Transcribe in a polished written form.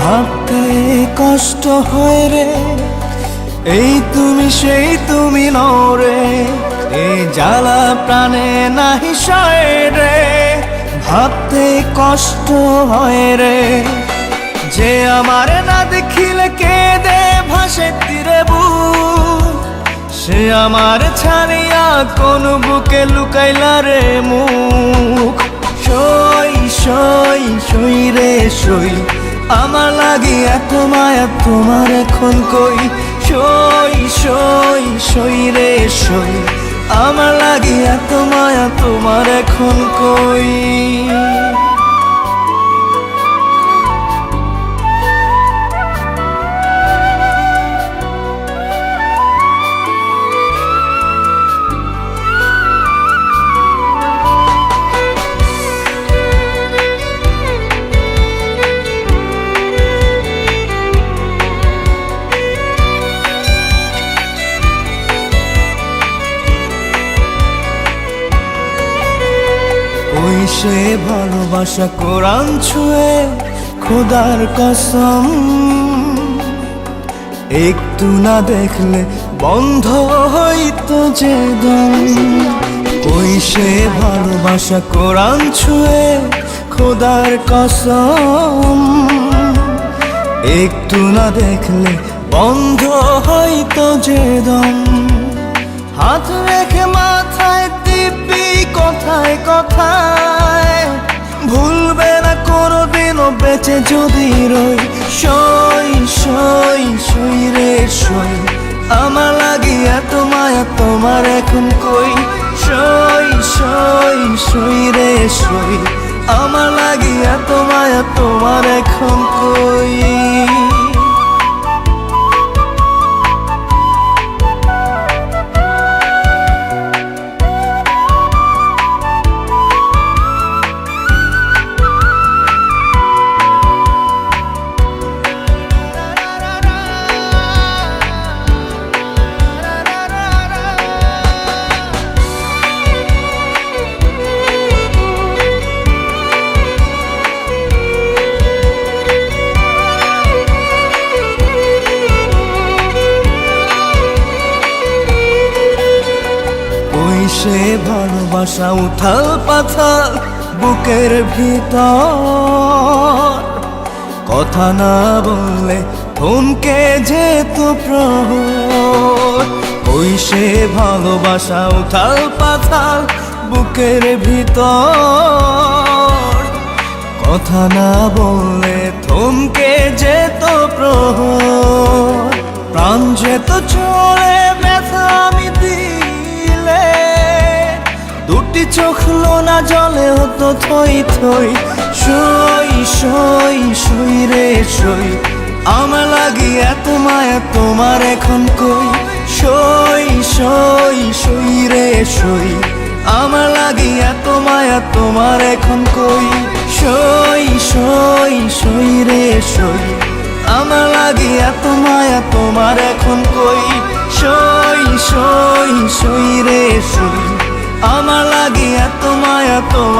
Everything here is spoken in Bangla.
ভাবতে কষ্ট হয় রে, এই তুমি সেই তুমি নও রে, এই জ্বালা প্রাণে নাহি সয় রে। ভাবতে কষ্ট হয় রে, যে আমার না দেখিলে কেঁদে ভাসে তীরে বুক, সে আমার ছাড়িয়া কোন বুকে লুকাইলা রে মুখ। সই সই সই রে সই, আমার লাগি এত মায়া তোমার এখন কই। সই সই সই রে সই, আমার লাগি এত মায়া তোমার এখন কই। ওই সে ভালোবাসা কোরআন ছুঁয়ে খোদার কসম, একটু না দেখলে বন্ধ হইতো যে দম। ওই সে ভালোবাসা কোরআন ছুঁয়ে খোদার কসম, একটু না দেখলে বন্ধ হইতো যে দম। হাত রেখে মাথায় দিব্যি কথায় কথায়, ভুলবে না কোনোদিনও বেঁচে যদি রই। সই সই সই রে সই, আমার লাগি এত মায়া তোমার এখন কই। সই সই সই রে সই, আমার লাগি এত মায়া তোমার এখন কই। সে ভালোবাসা উথাল পাথাল বুকের ভিতর, কথা না বললে থমকে যেত প্রহর। ওই সে ভালোবাসা উথাল পাথাল বুকের ভিতর, কথা না বললে থমকে যেত প্রহর। প্রাণ যেত চলে ব্যথা আমি দিলে, দুটি চোখ লোনা জলে হতো থই থই। সই সই সই রে সই, আমার লাগি এত মায়া তোমার এখন কই। সই সই সই রে সই, আমার লাগি এত মায়া তোমার এখন কই। সই সই সই রে সই, আমার লাগি এত মায়া তোমার এখন কই। সই সই সই রে সই, আমার লাগি এত মায়া তোমার